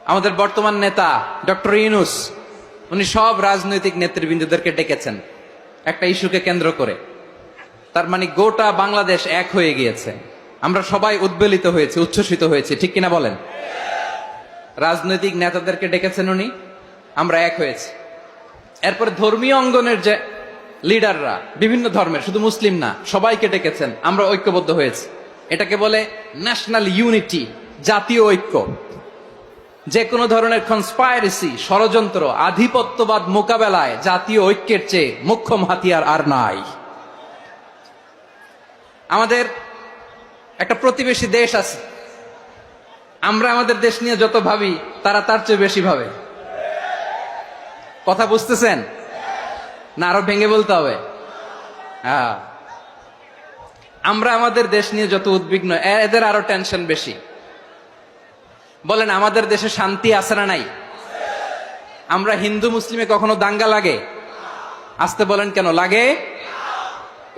আমাদের বর্তমান নেতা ডক্টর ইউনূস, উনি সব রাজনৈতিক নেতৃবৃন্দদেরকে ডেকেছেন একটা ইস্যুকে কেন্দ্র করে। তার মানে গোটা বাংলাদেশ এক হয়ে গিয়েছে। আমরা সবাই উদ্বেলিত হয়েছি, উচ্ছ্বসিত হয়েছি, ঠিক কিনা বলেন? রাজনৈতিক নেতাদেরকে ডেকেছেন উনি, আমরা এক হয়েছি। এরপরে ধর্মীয় অঙ্গনের যে লিডাররা, বিভিন্ন ধর্মের, শুধু মুসলিম না, সবাইকে ডেকেছেন, আমরা ঐক্যবদ্ধ হয়েছি। এটাকে বলে ন্যাশনাল ইউনিটি, জাতীয় ঐক্য। যে কোনো ধরনের কনস্পাইরেসি, ষড়যন্ত্র, আধিপত্যবাদ মোকাবেলায় জাতীয় ঐক্যের চেয়ে মোক্ষম হাতিয়ার আর নাই। আমাদের একটা প্রতিবেশী দেশ আছে, আমরা আমাদের দেশ নিয়ে যত ভাবি তারা তার চেয়ে বেশি ভাবে। কথা বুঝতেছেন না? আরো ভেঙে বলতে হবে। হ্যাঁ, আমরা আমাদের দেশ নিয়ে যত উদ্বিগ্ন, এদের আরো টেনশন বেশি। বলেন, আমাদের দেশে শান্তি আছে না নাই? আমরা হিন্দু মুসলিমে কখনো দাঙ্গা লাগে? আসতে বলেন, কেন লাগে?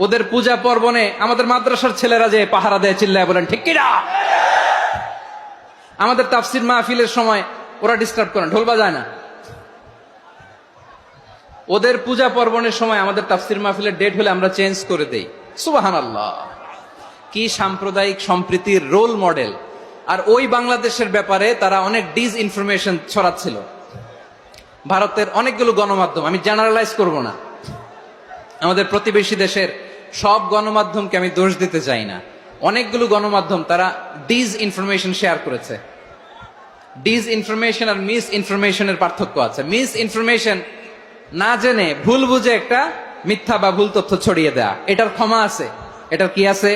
ওদের পূজা পার্বণে আমাদের মাদ্রাসার ছেলেরা যে পাহারা দেয়, চিল্লায় বলেন ঠিক কিনা? আমাদের তাফসির মাহফিলের সময় ওরা ডিস্টার্ব করেন, ঢোল বাজায় না। ওদের পূজা পার্বণের সময় আমাদের তাফসির মাহফিলের ডেট হলে আমরা চেঞ্জ করে দেই। সুবহানাল্লাহ, কি সাম্প্রদায়িক সম্প্রীতির রোল মডেল। আর ওই বাংলাদেশের ব্যাপারে তারা অনেক ডিসইনফরমেশন ছড়াচ্ছিল। ভারতের অনেকগুলো গণমাধ্যম, আমি জেনারেলাইজ করব না, আমাদের প্রতিবেশী দেশের সব গণমাধ্যমকে আমি দোষ দিতে চাই না, অনেকগুলো গণমাধ্যম তারা ডিসইনফরমেশন শেয়ার করেছে। ডিসইনফরমেশন আর মিস ইনফরমেশনের পার্থক্য আছে। মিস ইনফরমেশন না জেনে ভুল বুঝে একটা মিথ্যা বা ভুল তথ্য ছড়িয়ে দেয়া, এটার ক্ষমা আছে, এটার কি আছে?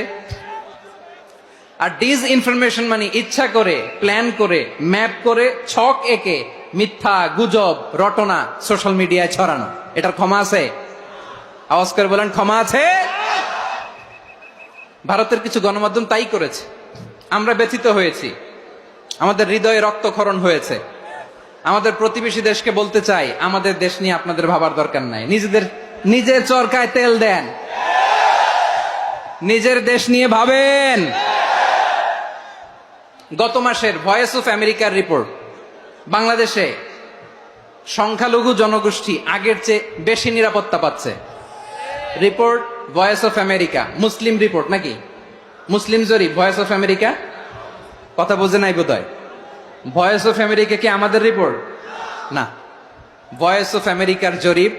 আর ডিসইনফরমেশন মানে ইচ্ছা করে, প্ল্যান করে, ম্যাপ করে, ছক এঁকে মিথ্যা, গুজব, রটনা সোশ্যাল মিডিয়ায় ছড়ানো, এটার ক্ষমা আছে? আওয়াজ করে বলেন, ক্ষমা আছে? ভারতের কিছু গণমাধ্যম তাই করেছে, আমরা ব্যথিত হয়েছি, আমাদের হৃদয়ে রক্তক্ষরণ হয়েছে। আমাদের প্রতিবেশী দেশকে বলতে চাই, আমাদের দেশ নিয়ে আপনাদের ভাবার দরকার নাই, নিজের চরকায় তেল দেন, নিজের দেশ নিয়ে ভাবেন। গত মাসের ভয়েস অফ আমেরিকার রিপোর্ট, বাংলাদেশে সংখ্যালঘু জনগোষ্ঠী আগের চেয়ে বেশি নিরাপত্তা পাচ্ছে। Report voice of America, Muslim report নাকি? মুসলিম জরিপ, ভয়েস অফ আমেরিকা। কথা বোঝে নাই বোধহয়। ভয়েস অফ আমেরিকা কি আমাদের রিপোর্ট? না, ভয়েস অফ আমেরিকার জরিপ,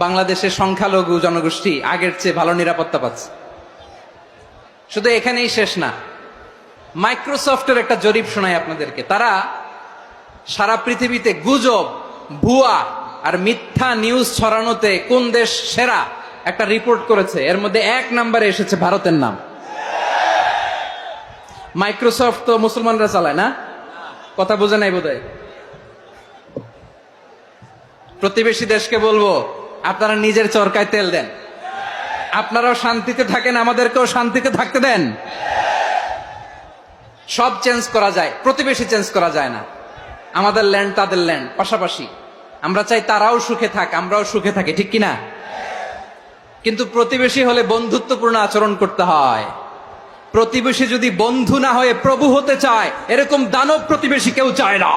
বাংলাদেশের সংখ্যালঘু জনগোষ্ঠী আগের চেয়ে ভালো নিরাপত্তা পাচ্ছে। শুধু এখানেই শেষ না, মাইক্রোসফটের একটা জরিপ শোনায় আপনাদেরকে। তারা সারা পৃথিবীতে গুজব, ভুয়া আর মিথ্যা নিউজ ছড়ানোতে কোন দেশ সেরা একটা রিপোর্ট করেছে। এর মধ্যে 1 নম্বরে এসেছে ভারতের নাম। মাইক্রোসফট তো মুসলমানরা চালায় না? কথা বোঝে নাই বোধহয়। প্রতিবেশী দেশকে বলবো, আপনারা নিজের চরকায় তেল দেন, আপনারাও শান্তিতে থাকেন, আমাদেরকেও শান্তিতে থাকতে দেন। সব চেঞ্জ করা যায়, প্রতিবেশী চেঞ্জ করা যায় না। আমাদের ল্যান্ড তাদের ল্যান্ড, পাশাপাশি। আমরা চাই তারাও সুখে থাক, আমরাও সুখে থাকি, ঠিক কিনা? কিন্তু প্রতিবেশী হলে বন্ধুত্বপূর্ণ আচরণ করতে হয়। প্রতিবেশী যদি বন্ধু না হয়ে প্রভু হতে চায়, এরকম দানব প্রতিবেশী কেউ চায় না।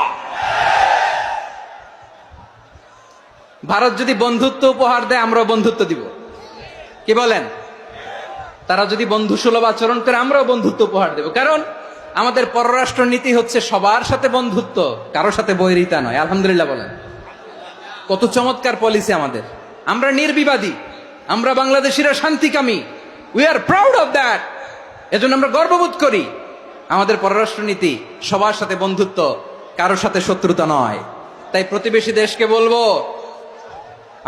ভারত যদি বন্ধুত্ব উপহার দেয়, আমরাও বন্ধুত্ব দিব, কি বলেন? তারা যদি বন্ধু সুলভ আচরণ করে, আমরাও বন্ধুত্ব উপহার দেব। কারণ আমাদের পররাষ্ট্র নীতি হচ্ছে সবার সাথে বন্ধুত্ব, কারোর সাথে বৈরিতা নয়। আলহামদুলিল্লাহ বলেন, কত চমৎকার পলিসি আমাদের। আমরা নির্বিবাদী, আমরা বাংলাদেশিরা শান্তিকামী, we are proud of that. এজন্য আমরা গর্ববোধ করি। আমাদের পররাষ্ট্র নীতি সবার সাথে বন্ধুত্ব, কারোর সাথে শত্রুতা নয়। তাই প্রতিবেশী দেশকে বলবো,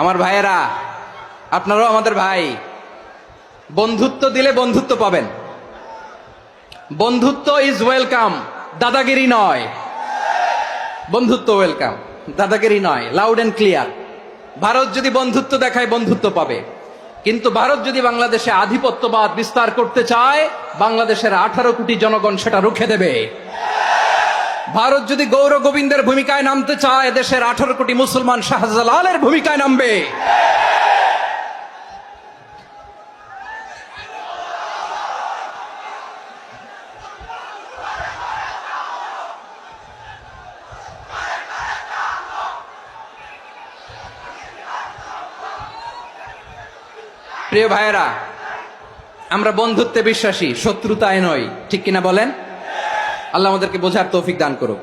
আমার ভাইয়েরা, আপনারাও আমাদের ভাই, বন্ধুত্ব দিলে বন্ধুত্ব পাবেন। বন্ধুত্ব ইজ ওয়েলকাম, দাদাগিরি নয়। বন্ধুত্ব ওয়েলকাম, দাদাগিরি নয়, লাউড এন্ড ক্লিয়ার। ভারত যদি বন্ধুত্ব দেখায়, বন্ধুত্ব পাবে। কিন্তু ভারত যদি বাংলাদেশে আধিপত্যবাদ বিস্তার করতে চায়, বাংলাদেশের 18 কোটি জনগণ সেটা রুখে দেবে। ভারত যদি গৌর গোবিন্দের ভূমিকায় নামতে চায়, দেশের 18 কোটি মুসলমান শাহজালালের ভূমিকায় নামবে। প্রিয় ভাইয়েরা, আমরা বন্ধুত্বে বিশ্বাসী, শত্রুতায় নয়, ঠিক কিনা বলেন? আল্লাহ আমাদেরকে বোঝার তৌফিক দান করুক।